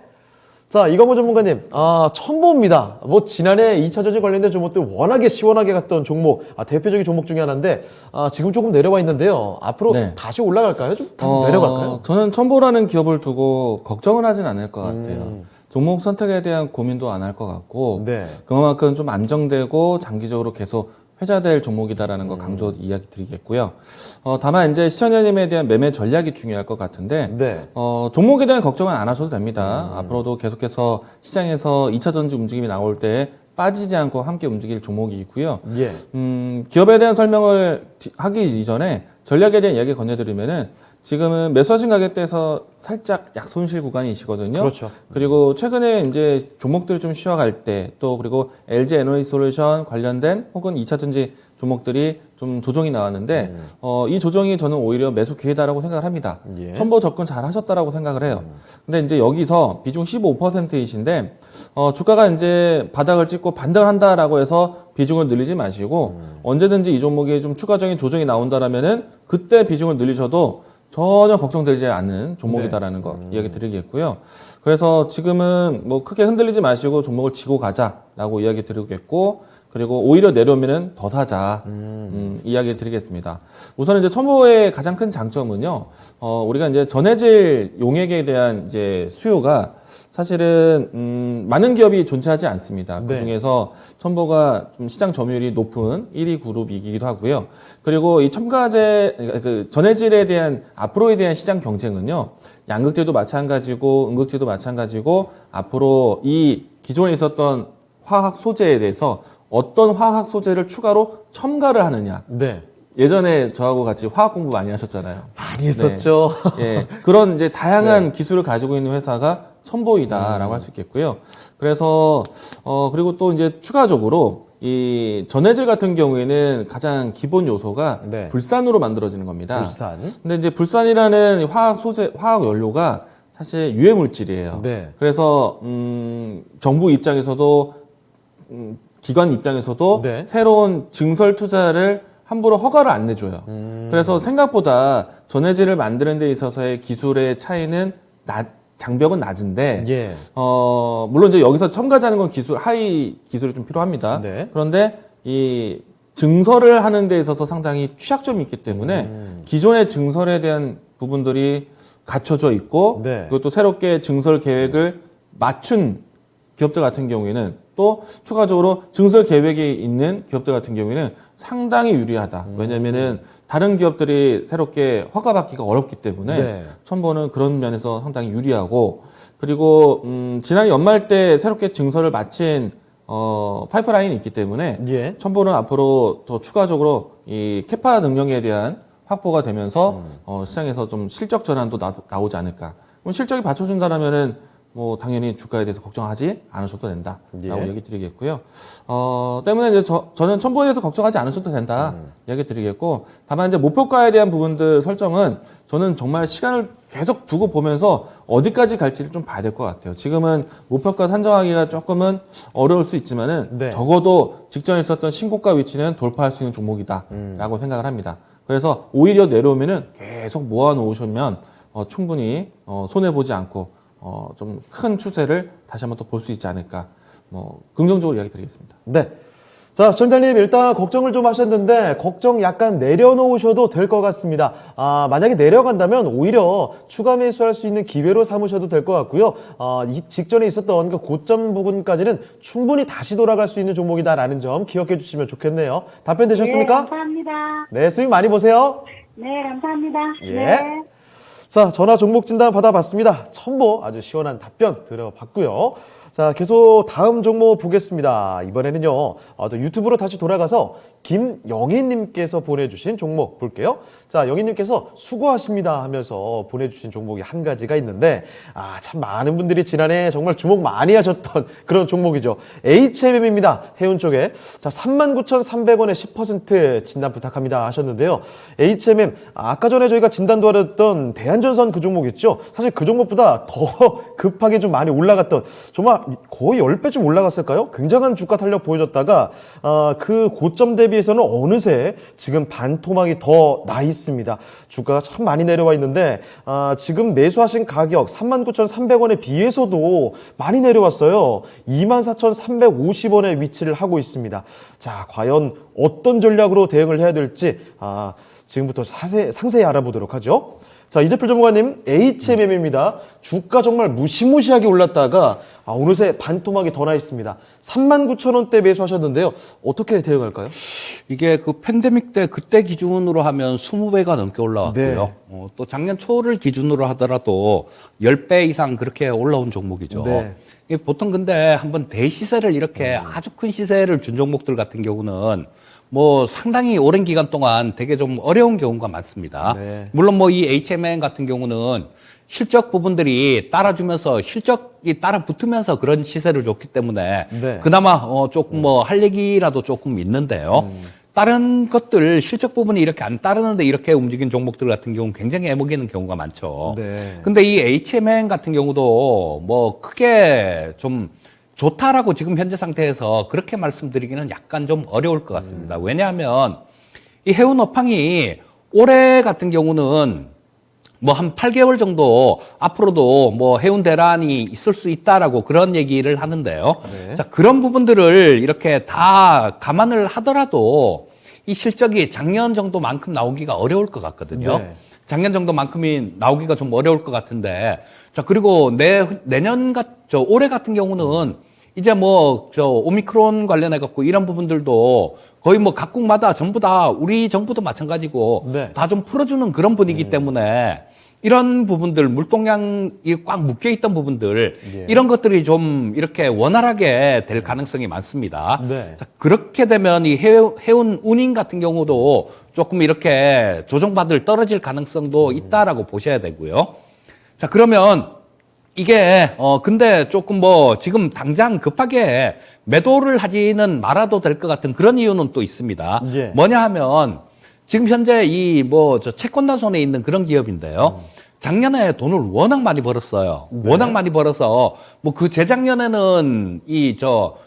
자, 이거모 전문가님, 천보입니다. 뭐 지난해 2차 전지 관련된 종목들 워낙에 시원하게 갔던 종목, 대표적인 종목 중에 하나인데 지금 조금 내려와 있는데요. 앞으로 네. 다시 올라갈까요? 좀 다시 내려갈까요? 저는 첨보라는 기업을 두고 걱정을 하진 않을 것 같아요. 종목 선택에 대한 고민도 안 할 것 같고 네. 그만큼 좀 안정되고 장기적으로 계속 회자될 종목이다라는 거 강조 이야기 드리겠고요. 다만 이제 시청자님에 대한 매매 전략이 중요할 것 같은데 네. 종목에 대한 걱정은 안 하셔도 됩니다. 앞으로도 계속해서 시장에서 2차 전지 움직임이 나올 때 빠지지 않고 함께 움직일 종목이고요. 예. 기업에 대한 설명을 하기 이전에 전략에 대한 이야기 건네드리면은 지금은 매수하신 가격대에서 살짝 약손실 구간이시거든요. 그렇죠. 그리고 최근에 이제 종목들이 좀 쉬어갈 때 또 그리고 LG 에너지 솔루션 관련된 혹은 2차 전지 종목들이 좀 조정이 나왔는데 이 조정이 저는 오히려 매수 기회다라고 생각을 합니다. 예. 첨보 접근 잘 하셨다라고 생각을 해요. 근데 이제 여기서 비중 15%이신데 주가가 이제 바닥을 찍고 반등을 한다라고 해서 비중을 늘리지 마시고 언제든지 이 종목에 좀 추가적인 조정이 나온다라면은 그때 비중을 늘리셔도 전혀 걱정되지 않는 종목이다라는 거 이야기 드리겠고요. 그래서 지금은 뭐 크게 흔들리지 마시고 종목을 지고 가자라고 이야기 드리겠고, 그리고 오히려 내려오면은 더 사자 이야기 드리겠습니다. 우선 이제 첨보의 가장 큰 장점은요, 우리가 이제 전해질 용액에 대한 이제 수요가 사실은 많은 기업이 존재하지 않습니다. 네. 그 중에서 첨보가 좀 시장 점유율이 높은 1위 그룹이기도 하고요. 그리고 이 첨가제 그 전해질에 대한 앞으로에 대한 시장 경쟁은요, 양극재도 마찬가지고 음극재도 마찬가지고 앞으로 이 기존에 있었던 화학 소재에 대해서 어떤 화학 소재를 추가로 첨가를 하느냐. 네. 예전에 저하고 같이 화학 공부 많이 하셨잖아요. 많이 했었죠. 예, 그런 이제 다양한 기술을 가지고 있는 회사가 첨보이다라고 할 수 있겠고요. 그래서 그리고 또 이제 추가적으로 이 전해질 같은 경우에는 가장 기본 요소가 네. 불산으로 만들어지는 겁니다. 불산. 근데 이제 불산이라는 화학 소재, 화학 연료가 사실 유해 물질이에요. 네. 그래서 정부 입장에서도 기관 입장에서도 네. 새로운 증설 투자를 함부로 허가를 안 내줘요. 그래서 생각보다 전해질을 만드는 데 있어서의 기술의 차이는 장벽은 낮은데, 예. 물론 이제 여기서 첨가자는 건 하이 기술이 좀 필요합니다. 네. 그런데 이 증설을 하는 데 있어서 상당히 취약점이 있기 때문에 기존의 증설에 대한 부분들이 갖춰져 있고, 네. 그리고 또 새롭게 증설 계획을 맞춘 기업들 같은 경우에는 또 추가적으로 증설 계획이 있는 기업들 같은 경우에는 상당히 유리하다. 왜냐면은 다른 기업들이 새롭게 허가받기가 어렵기 때문에 네. 첨보는 그런 면에서 상당히 유리하고, 그리고 지난 연말 때 새롭게 증설을 마친 파이프라인이 있기 때문에 예. 첨보는 앞으로 더 추가적으로 이 캐파 능력에 대한 확보가 되면서 시장에서 좀 실적 전환도 나오지 않을까. 그럼 실적이 받쳐준다라면은 뭐 당연히 주가에 대해서 걱정하지 않으셔도 된다라고 예. 얘기 드리겠고요. 때문에 이제 저는 첨부에 대해서 걱정하지 않으셔도 된다 얘기 드리겠고, 다만 이제 목표가에 대한 부분들 설정은 저는 정말 시간을 계속 두고 보면서 어디까지 갈지를 좀 봐야 될 것 같아요. 지금은 목표가 산정하기가 조금은 어려울 수 있지만은 네. 적어도 직전에 있었던 신고가 위치는 돌파할 수 있는 종목이다라고 생각을 합니다. 그래서 오히려 내려오면은 계속 모아 놓으시면 충분히 손해 보지 않고 좀 큰 추세를 다시 한번 또 볼 수 있지 않을까, 긍정적으로 이야기 드리겠습니다. 네. 자, 시청자님 일단 걱정을 좀 하셨는데 걱정 약간 내려놓으셔도 될 것 같습니다. 만약에 내려간다면 오히려 추가 매수할 수 있는 기회로 삼으셔도 될 것 같고요. 이 직전에 있었던 그 고점 부분까지는 충분히 다시 돌아갈 수 있는 종목이다라는 점 기억해 주시면 좋겠네요. 답변 되셨습니까? 네, 감사합니다. 네, 수익 많이 보세요. 네, 감사합니다. 예. 네. 자, 전화 종목 진단 받아봤습니다. 첨보 아주 시원한 답변 들어봤고요. 자, 계속 다음 종목 보겠습니다. 이번에는요, 또 유튜브로 다시 돌아가서 김영희님께서 보내주신 종목 볼게요. 자, 영희님께서 수고하십니다 하면서 보내주신 종목이 한 가지가 있는데, 참 많은 분들이 지난해 정말 주목 많이 하셨던 그런 종목이죠. HMM입니다. 해운 쪽에. 자, 39,300원에 10% 진단 부탁합니다 하셨는데요. HMM, 아까 전에 저희가 진단 도와드렸던 대한전선 그 종목 있죠? 사실 그 종목보다 더 급하게 좀 많이 올라갔던, 정말 거의 10배쯤 올라갔을까요? 굉장한 주가 탄력 보여줬다가 그 고점 대비해서는 어느새 지금 반토막이 더 나 있습니다. 주가가 참 많이 내려와 있는데 지금 매수하신 가격 39,300원에 비해서도 많이 내려왔어요. 24,350원에 위치를 하고 있습니다. 자, 과연 어떤 전략으로 대응을 해야 될지 지금부터 상세히 알아보도록 하죠. 자, 이재필 전문가님, HMM입니다. 주가 정말 무시무시하게 올랐다가 어느새 반토막이 더 나 있습니다. 39,000원대 매수하셨는데요. 어떻게 대응할까요? 이게 그 팬데믹 때 그때 기준으로 하면 20배가 넘게 올라왔고요. 네. 또 작년 초를 기준으로 하더라도 10배 이상 그렇게 올라온 종목이죠. 네. 이게 보통 근데 한번 대시세를 이렇게 아주 큰 시세를 준 종목들 같은 경우는 뭐 상당히 오랜 기간 동안 되게 좀 어려운 경우가 많습니다. 네. 물론 뭐 이 HMN 같은 경우는 실적 부분들이 따라주면서 실적이 따라 붙으면서 그런 시세를 줬기 때문에 네. 그나마 조금 뭐 할 얘기라도 조금 있는데요. 다른 것들 실적 부분이 이렇게 안 따르는데 이렇게 움직인 종목들 같은 경우는 굉장히 애먹이는 경우가 많죠. 네. 근데 이 HMN 같은 경우도 뭐 크게 좀 좋다라고 지금 현재 상태에서 그렇게 말씀드리기는 약간 좀 어려울 것 같습니다. 왜냐하면 이 해운 업황이 올해 같은 경우는 뭐 한 8개월 정도 앞으로도 뭐 해운 대란이 있을 수 있다라고 그런 얘기를 하는데요. 네. 자, 그런 부분들을 이렇게 다 감안을 하더라도 이 실적이 작년 정도만큼 나오기가 어려울 것 같거든요. 네. 작년 정도만큼이 나오기가 좀 어려울 것 같은데, 자, 그리고 올해 같은 경우는 이제 뭐 오미크론 관련해 갖고 이런 부분들도 거의 뭐 각국마다 전부 다 우리 정부도 마찬가지고 네. 다 좀 풀어주는 그런 분위기 때문에 이런 부분들 물동량이 꽉 묶여 있던 부분들 예. 이런 것들이 좀 이렇게 원활하게 될 가능성이 많습니다. 네. 자, 그렇게 되면 이 해운 운임 같은 경우도 조금 이렇게 조정받을 떨어질 가능성도 있다라고 보셔야 되고요. 자, 그러면 이게 근데 조금 뭐 지금 당장 급하게 매도를 하지는 말아도 될 것 같은 그런 이유는 또 있습니다. 예. 뭐냐 하면 지금 현재 이 채권단 손에 있는 그런 기업인데요. 작년에 돈을 워낙 많이 벌었어요. 네. 워낙 많이 벌어서 뭐 그 재작년에는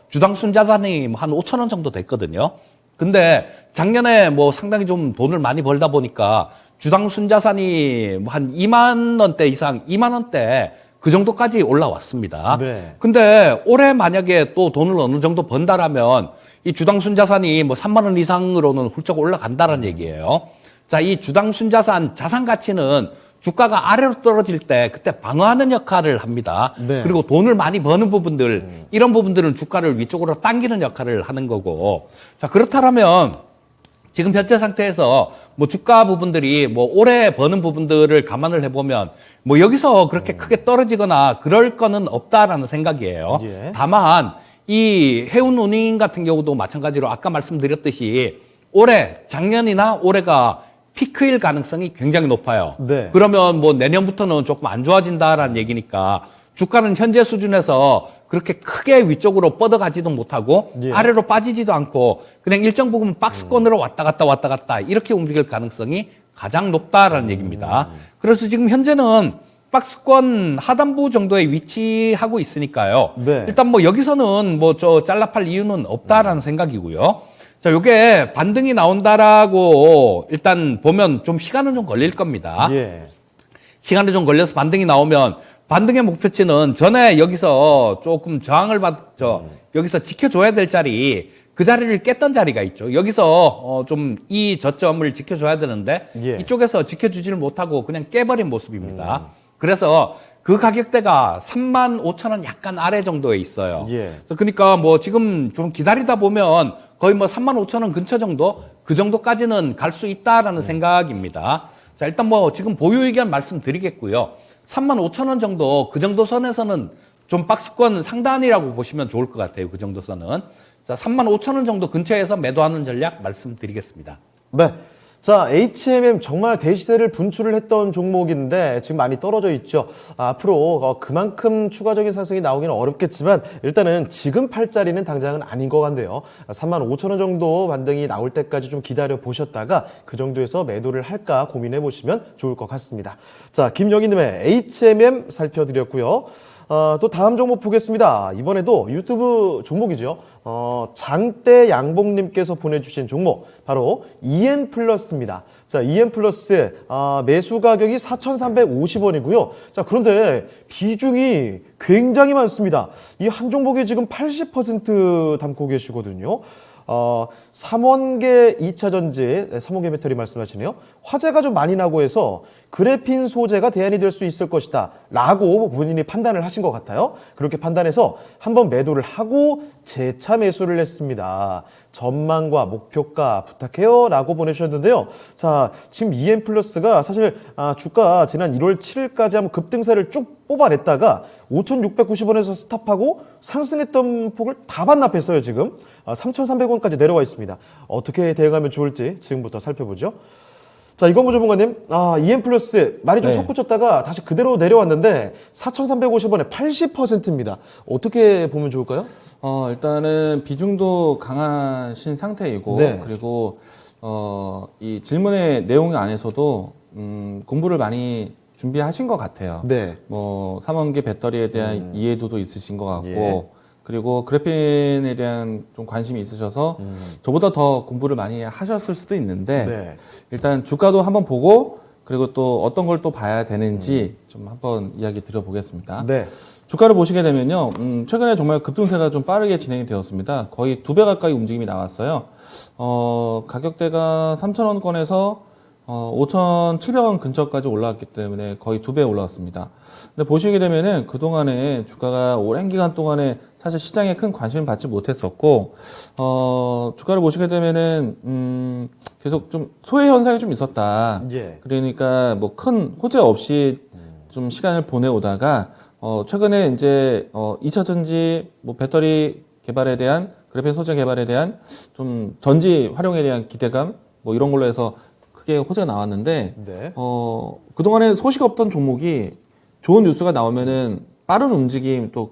주당 순자산이 한 5천 원 정도 됐거든요. 근데 작년에 뭐 상당히 좀 돈을 많이 벌다 보니까 주당 순자산이 뭐 한 2만 원대 이상, 2만 원대 그 정도까지 올라왔습니다. 네. 근데 올해 만약에 또 돈을 어느 정도 번다라면 이 주당 순자산이 뭐 3만 원 이상으로는 훌쩍 올라간다는 얘기예요. 자, 이 주당 순자산 자산 가치는 주가가 아래로 떨어질 때 그때 방어하는 역할을 합니다. 네. 그리고 돈을 많이 버는 부분들, 이런 부분들은 주가를 위쪽으로 당기는 역할을 하는 거고. 자, 그렇다면 지금 현재 상태에서 뭐 주가 부분들이 뭐 올해 버는 부분들을 감안을 해보면 뭐 여기서 그렇게 크게 떨어지거나 그럴 거는 없다라는 생각이에요. 예. 다만 이 해운 운임 같은 경우도 마찬가지로 아까 말씀드렸듯이 작년이나 올해가 피크일 가능성이 굉장히 높아요. 네. 그러면 뭐 내년부터는 조금 안 좋아진다라는 얘기니까 주가는 현재 수준에서 그렇게 크게 위쪽으로 뻗어가지도 못하고 예. 아래로 빠지지도 않고 그냥 일정 부분 박스권으로 왔다 갔다 이렇게 움직일 가능성이 가장 높다라는 얘기입니다. 그래서 지금 현재는 박스권 하단부 정도에 위치하고 있으니까요. 네. 일단 뭐 여기서는 뭐 저 잘라팔 이유는 없다라는 생각이고요. 자, 요게 반등이 나온다라고 일단 보면 좀 시간은 좀 걸릴 겁니다. 예. 시간이 좀 걸려서 반등이 나오면 반등의 목표치는 전에 여기서 조금 저항을 여기서 지켜줘야 될 자리, 그 자리를 깼던 자리가 있죠. 여기서 좀 이 저점을 지켜줘야 되는데 예. 이쪽에서 지켜주지를 못하고 그냥 깨버린 모습입니다. 그래서 그 가격대가 35,000원 약간 아래 정도에 있어요. 예. 그러니까 뭐 지금 좀 기다리다 보면 거의 뭐 35,000원 근처 정도, 그 정도까지는 갈 수 있다라는 생각입니다. 자, 일단 뭐 지금 보유 의견 말씀드리겠고요. 35,000원 정도, 그 정도 선에서는 좀 박스권 상단이라고 보시면 좋을 것 같아요. 그 정도 선은. 자, 35,000원 정도 근처에서 매도하는 전략 말씀드리겠습니다. 네. 자, HMM 정말 대시세를 분출을 했던 종목인데 지금 많이 떨어져 있죠. 앞으로 그만큼 추가적인 상승이 나오기는 어렵겠지만 일단은 지금 팔 자리는 당장은 아닌 것 같네요. 35,000원 정도 반등이 나올 때까지 좀 기다려 보셨다가 그 정도에서 매도를 할까 고민해 보시면 좋을 것 같습니다. 자, 김영희님의 HMM 살펴드렸고요. 또 다음 종목 보겠습니다. 이번에도 유튜브 종목이죠. 장대 양봉님께서 보내주신 종목 바로 EN플러스입니다. 자, EN플러스의 매수 가격이 4,350원이고요. 자, 그런데 비중이 굉장히 많습니다. 이 한 종목에 지금 80% 담고 계시거든요. 3원계 2차 전지, 3원계 배터리 말씀하시네요. 화재가 좀 많이 나고 해서 그래핀 소재가 대안이 될 수 있을 것이다 라고 본인이 판단을 하신 것 같아요. 그렇게 판단해서 한번 매도를 하고 재차 매수를 했습니다. 전망과 목표가 부탁해요 라고 보내주셨는데요. 자, 지금 EN플러스가 사실 주가 지난 1월 7일까지 한번 급등세를 쭉 뽑아냈다가 5,690원에서 스탑하고 상승했던 폭을 다 반납했어요. 지금 3,300원까지 내려와 있습니다. 어떻게 대응하면 좋을지 지금부터 살펴보죠. 자, 이건무 전문가님, EN플러스 많이 좀 네. 솟구쳤다가 다시 그대로 내려왔는데 4,350원에 80%입니다. 어떻게 보면 좋을까요? 일단은 비중도 강하신 상태이고, 네. 그리고, 이 질문의 내용 안에서도, 공부를 많이 준비하신 것 같아요. 네. 뭐, 3원기 배터리에 대한 이해도도 있으신 것 같고, 예. 그리고 그래핀에 대한 좀 관심이 있으셔서 저보다 더 공부를 많이 하셨을 수도 있는데, 네. 일단 주가도 한번 보고, 그리고 또 어떤 걸 또 봐야 되는지 좀 한번 이야기 드려보겠습니다. 네. 주가를 보시게 되면요, 최근에 정말 급등세가 좀 빠르게 진행이 되었습니다. 거의 2배 가까이 움직임이 나왔어요. 가격대가 3,000원권에서 5,700원 근처까지 올라왔기 때문에 거의 2배 올라왔습니다. 근데 보시게 되면은 그동안에 주가가 오랜 기간 동안에 사실 시장에 큰 관심을 받지 못했었고, 주가를 보시게 되면은, 계속 좀 소외 현상이 좀 있었다. 예. 그러니까 뭐 큰 호재 없이 좀 시간을 보내오다가, 최근에 이제, 2차 전지, 뭐 배터리 개발에 대한, 그래핀 소재 개발에 대한 좀 전지 활용에 대한 기대감, 뭐 이런 걸로 해서 크게 호재가 나왔는데, 네. 그동안에 소식 없던 종목이 좋은 뉴스가 나오면은 빠른 움직임 또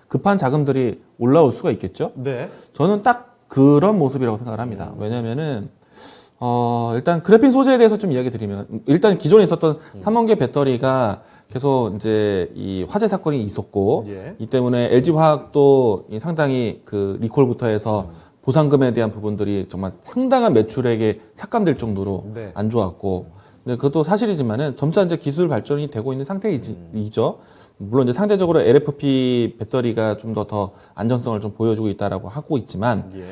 급한 자금들이 올라올 수가 있겠죠? 네. 저는 딱 그런 모습이라고 생각을 합니다. 왜냐면은, 일단 그래핀 소재에 대해서 좀 이야기 드리면, 일단 기존에 있었던 3원계 배터리가 계속 이제 이 화재 사건이 있었고, 예. 이 때문에 LG화학도 상당히 그 리콜부터 해서 보상금에 대한 부분들이 정말 상당한 매출액에 삭감될 정도로 네. 안 좋았고, 근데 그것도 사실이지만은 점차 이제 기술 발전이 되고 있는 상태이죠. 물론 이제 상대적으로 LFP 배터리가 좀 더 안전성을 좀 보여주고 있다라고 하고 있지만, 예.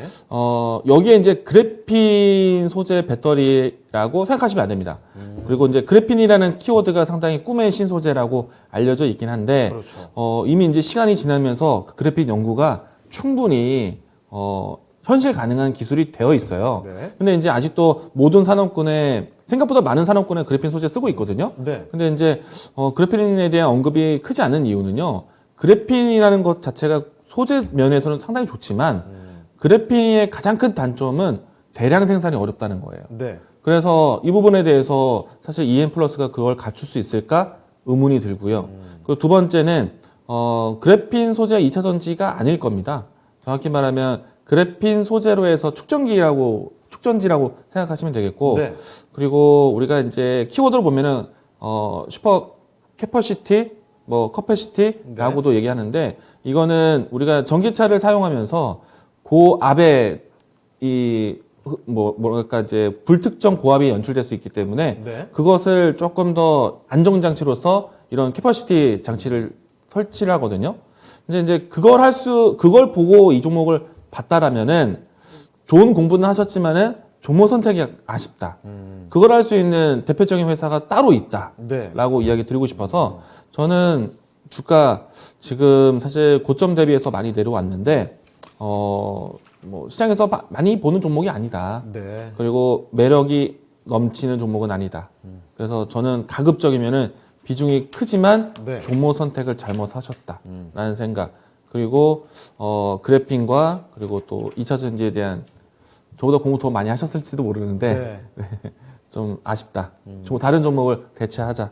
여기에 이제 그래핀 소재 배터리라고 생각하시면 안 됩니다. 그리고 이제 그래핀이라는 키워드가 상당히 꿈의 신소재라고 알려져 있긴 한데, 그렇죠. 이미 이제 시간이 지나면서 그 그래핀 연구가 충분히, 현실 가능한 기술이 되어 있어요. 네. 근데 이제 아직도 모든 산업군에 생각보다 많은 산업군에 그래핀 소재 쓰고 있거든요. 네. 근데 이제 그래핀에 대한 언급이 크지 않은 이유는요. 그래핀이라는 것 자체가 소재 면에서는 상당히 좋지만 그래핀의 가장 큰 단점은 대량 생산이 어렵다는 거예요. 네. 그래서 이 부분에 대해서 사실 EN플러스가 그걸 갖출 수 있을까 의문이 들고요. 그리고 두 번째는 그래핀 소재 2차 전지가 아닐 겁니다. 정확히 말하면 그래핀 소재로 해서 축전지라고 생각하시면 되겠고, 네. 그리고 우리가 이제 키워드로 보면은 슈퍼 캐퍼시티, 뭐 커패시티라고도 얘기하는데, 이거는 우리가 전기차를 사용하면서 고압의 뭐랄까 이제 불특정 고압이 연출될 수 있기 때문에 네. 그것을 조금 더 안정 장치로서 이런 캐퍼시티 장치를 설치를 하거든요. 이제 그걸 보고 이 종목을 봤다라면은 좋은 공부는 하셨지만은 종목 선택이 아쉽다. 그걸 할 수 있는 대표적인 회사가 따로 있다라고 네. 이야기 드리고 싶어서 저는 주가 지금 사실 고점 대비해서 많이 내려왔는데 뭐 시장에서 많이 보는 종목이 아니다. 네. 그리고 매력이 넘치는 종목은 아니다. 그래서 저는 가급적이면은 비중이 크지만 네. 종목 선택을 잘못하셨다라는 생각. 그리고 그래핀과 그리고 또 2차 전지에 대한 저보다 공부 더 많이 하셨을지도 모르는데 네. 좀 아쉽다. 좀 다른 종목을 대체하자.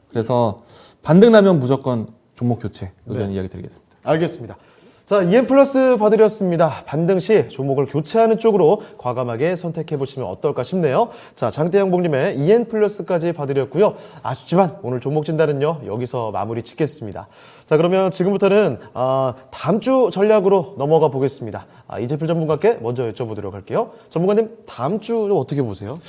그래서 반등 나면 무조건 종목 교체 의견 네. 이야기 드리겠습니다. 알겠습니다. 자, EM 플러스 봐드렸습니다. 반등 시 종목을 교체하는 쪽으로 과감하게 선택해 보시면 어떨까 싶네요. 자, 장대영 복님의 EM 플러스까지 봐드렸고요. 아쉽지만 오늘 종목 진단은요, 여기서 마무리 짓겠습니다. 자, 그러면 지금부터는 다음 주 전략으로 넘어가 보겠습니다. 이재필 전문가께 먼저 여쭤보도록 할게요. 전문가님, 다음 주 어떻게 보세요?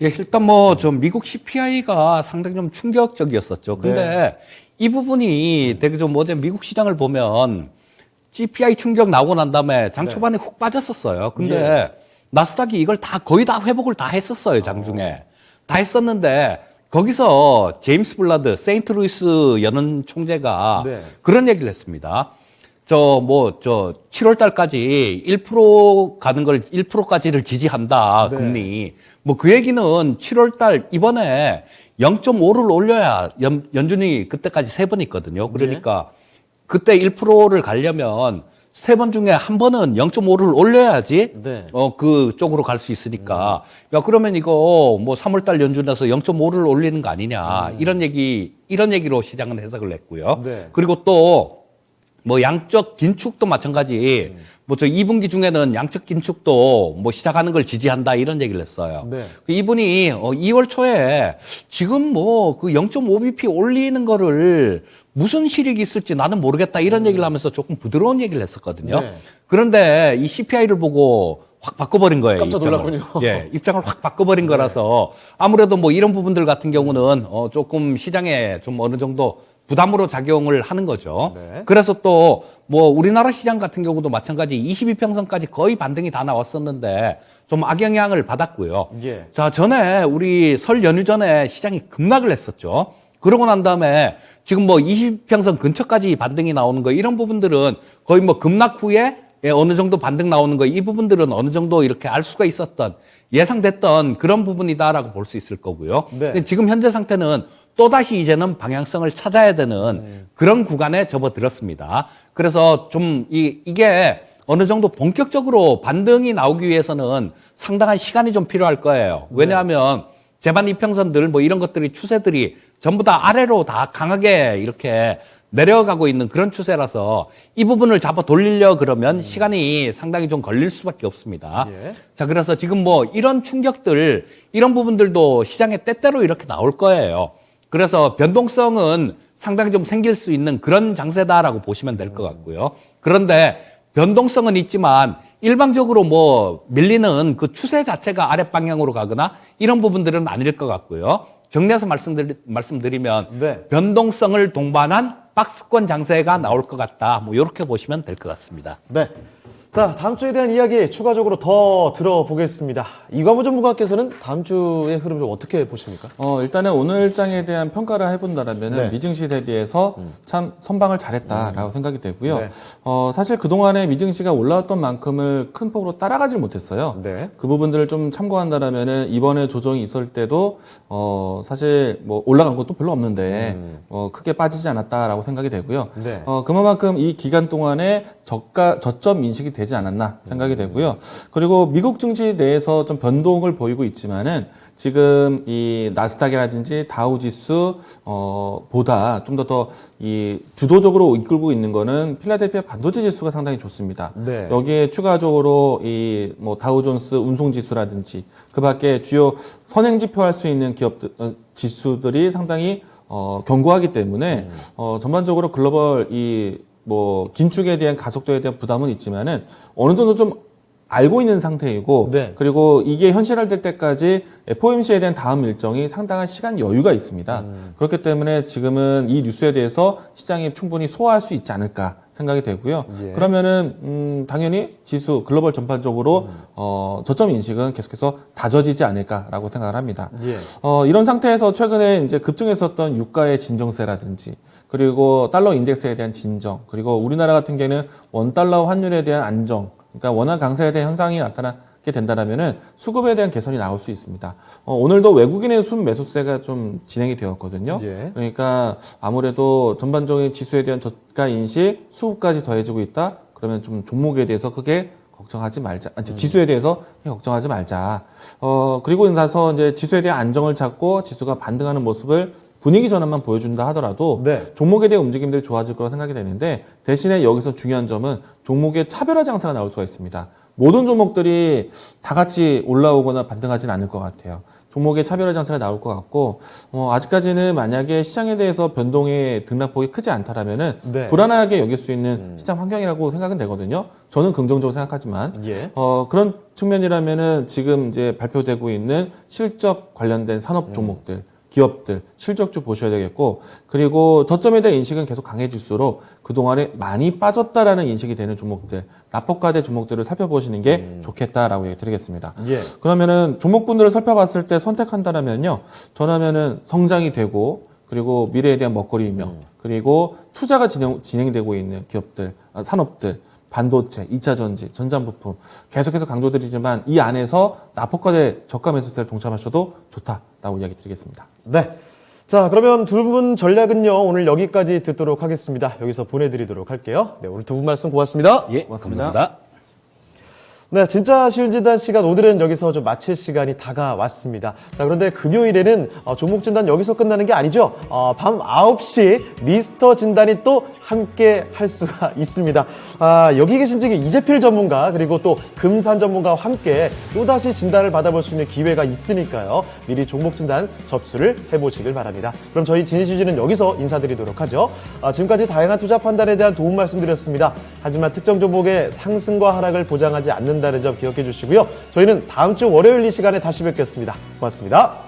예, 일단 뭐 좀 미국 CPI가 상당히 좀 충격적이었었죠. 근데 이 부분이 되게 좀 어제 미국 시장을 보면 CPI 충격 나오고 난 다음에 장 초반에 훅 빠졌었어요. 근데 나스닥이 이걸 거의 다 회복을 다 했었어요, 장중에. 다 했었는데 거기서 제임스 블라드 세인트루이스 연은 총재가 네. 그런 얘기를 했습니다. 7월 달까지 1% 가는 걸 1%까지를 지지한다, 네. 금리. 뭐 그 얘기는 7월 달 이번에 0.5를 올려야 연준이 그때까지 3번 있거든요. 그러니까 그때 1%를 가려면 3번 중에 한 번은 0.5를 올려야지 네. 그쪽으로 갈 수 있으니까 야 그러면 이거 뭐 3월 달 연준에서 0.5를 올리는 거 아니냐 이런 얘기로 시장은 해석을 했고요. 네. 그리고 또 뭐 양적 긴축도 마찬가지. 뭐 2분기 중에는 양적 긴축도 뭐 시작하는 걸 지지한다 이런 얘기를 했어요. 네. 이분이 2월 초에 지금 뭐 그 0.5bp 올리는 거를 무슨 실익이 있을지 나는 모르겠다 이런 얘기를 하면서 조금 부드러운 얘기를 했었거든요. 네. 그런데 이 CPI를 보고 확 바꿔버린 거예요. 깜짝 입장을. 놀랐군요. 예, 입장을 확 바꿔버린 거라서 아무래도 뭐 이런 부분들 같은 경우는 조금 시장에 좀 어느 정도 부담으로 작용을 하는 거죠. 네. 그래서 또 뭐 우리나라 시장 같은 경우도 마찬가지 22평선까지 거의 반등이 다 나왔었는데 좀 악영향을 받았고요. 예. 자, 전에 우리 설 연휴 전에 시장이 급락을 했었죠. 그러고 난 다음에 지금 뭐 20평선 근처까지 반등이 나오는 거 이런 부분들은 거의 뭐 급락 후에 어느 정도 반등 나오는 거 이 부분들은 어느 정도 이렇게 알 수가 있었던 예상됐던 그런 부분이다라고 볼 수 있을 거고요. 네. 근데 지금 현재 상태는 또다시 이제는 방향성을 찾아야 되는 그런 구간에 접어들었습니다. 그래서 좀 이게 어느 정도 본격적으로 반등이 나오기 위해서는 상당한 시간이 좀 필요할 거예요. 왜냐하면 재반 이평선들 뭐 이런 것들이 추세들이 전부 다 아래로 다 강하게 이렇게 내려가고 있는 그런 추세라서 이 부분을 잡아 돌리려 그러면 시간이 상당히 좀 걸릴 수밖에 없습니다. 예. 자, 그래서 지금 뭐 이런 충격들, 이런 부분들도 시장에 때때로 이렇게 나올 거예요. 그래서 변동성은 상당히 좀 생길 수 있는 그런 장세다라고 보시면 될 것 같고요. 그런데 변동성은 있지만 일방적으로 뭐 밀리는 그 추세 자체가 아랫 방향으로 가거나 이런 부분들은 아닐 것 같고요. 정리해서 말씀드리면 네. 변동성을 동반한 박스권 장세가 나올 것 같다. 뭐 이렇게 보시면 될 것 같습니다. 네. 자, 다음 주에 대한 이야기 추가적으로 더 들어보겠습니다. 이광호 전문가께서는 다음 주의 흐름 좀 어떻게 보십니까? 일단은 오늘 장에 대한 평가를 해본다라면은 네. 미증시 대비해서 참 선방을 잘했다라고 생각이 되고요. 네. 사실 그동안에 미증시가 올라왔던 만큼을 큰 폭으로 따라가지 못했어요. 네. 그 부분들을 좀 참고한다라면은 이번에 조정이 있을 때도 사실 뭐 올라간 것도 별로 없는데 크게 빠지지 않았다라고 생각이 되고요. 네. 그만큼 이 기간 동안에 저점 인식이 되지 되지 않았나 생각이 되고요. 그리고 미국 증시 내에서 좀 변동을 보이고 있지만은 지금 이 나스닥이라든지 다우지수 보다 좀 더 이 주도적으로 이끌고 있는 거는 필라델피아 반도체 지수가 상당히 좋습니다. 네. 여기에 추가적으로 이 뭐 다우존스 운송 지수라든지 그밖에 주요 선행 지표할 수 있는 기업들 지수들이 상당히 견고하기 때문에 전반적으로 글로벌 이 뭐 긴축에 대한 가속도에 대한 부담은 있지만은 어느 정도 좀 알고 있는 상태이고 네. 그리고 이게 현실화될 때까지 FOMC에 대한 다음 일정이 상당한 시간 여유가 있습니다. 그렇기 때문에 지금은 이 뉴스에 대해서 시장이 충분히 소화할 수 있지 않을까 생각이 되고요. 예. 그러면은 당연히 지수 글로벌 전반적으로 저점 인식은 계속해서 다져지지 않을까라고 생각을 합니다. 예. 이런 상태에서 최근에 이제 급증했었던 유가의 진정세라든지 그리고 달러 인덱스에 대한 진정 그리고 우리나라 같은 경우에는 원달러 환율에 대한 안정 그러니까 원화 강세에 대한 현상이 나타나게 된다면은 수급에 대한 개선이 나올 수 있습니다. 오늘도 외국인의 순 매수세가 좀 진행이 되었거든요. 예. 그러니까 아무래도 전반적인 지수에 대한 저가 인식, 수급까지 더해지고 있다. 그러면 좀 종목에 대해서 크게 걱정하지 말자. 지수에 대해서 크게 걱정하지 말자. 그리고 나서 이제 지수에 대한 안정을 찾고 지수가 반등하는 모습을 분위기 전환만 보여준다 하더라도 네. 종목에 대한 움직임들이 좋아질 거라 생각이 되는데 대신에 여기서 중요한 점은 종목의 차별화 장세가 나올 수가 있습니다. 모든 종목들이 다 같이 올라오거나 반등하지는 않을 것 같아요. 종목의 차별화 장세가 나올 것 같고 아직까지는 만약에 시장에 대해서 변동의 등락폭이 크지 않다라면은 네. 불안하게 여길 수 있는 시장 환경이라고 생각은 되거든요. 저는 긍정적으로 생각하지만 예. 그런 측면이라면은 지금 이제 발표되고 있는 실적 관련된 산업 종목들 기업들, 실적주 보셔야 되겠고, 그리고 저점에 대한 인식은 계속 강해질수록 그동안에 많이 빠졌다라는 인식이 되는 종목들, 낙폭과대 종목들을 살펴보시는 게 좋겠다라고 얘기 드리겠습니다. 예. 그러면은 종목군들을 살펴봤을 때 선택한다라면요, 저라면은 성장이 되고, 그리고 미래에 대한 먹거리이며, 그리고 투자가 진행되고 있는 기업들, 산업들, 반도체, 2차 전지, 전자부품 계속해서 강조드리지만 이 안에서 낙폭과대 저가 매수세를 동참하셔도 좋다라고 이야기 드리겠습니다. 네. 자, 그러면 두 분 전략은요, 오늘 여기까지 듣도록 하겠습니다. 여기서 보내드리도록 할게요. 네, 오늘 두 분 말씀 고맙습니다. 예, 고맙습니다. 감사합니다. 네, 진짜 쉬운 진단 시간 오늘은 여기서 좀 마칠 시간이 다가왔습니다. 자, 그런데 금요일에는 종목 진단 여기서 끝나는 게 아니죠. 밤 9시 미스터 진단이 또 함께 할 수가 있습니다. 여기 계신 중에 이재필 전문가 그리고 또 금산 전문가와 함께 또다시 진단을 받아볼 수 있는 기회가 있으니까요. 미리 종목 진단 접수를 해보시길 바랍니다. 그럼 저희 진이슈즈는 여기서 인사드리도록 하죠. 지금까지 다양한 투자 판단에 대한 도움 말씀드렸습니다. 하지만 특정 종목의 상승과 하락을 보장하지 않는다는 점 기억해 주시고요. 저희는 다음 주 월요일 이 시간에 다시 뵙겠습니다. 고맙습니다.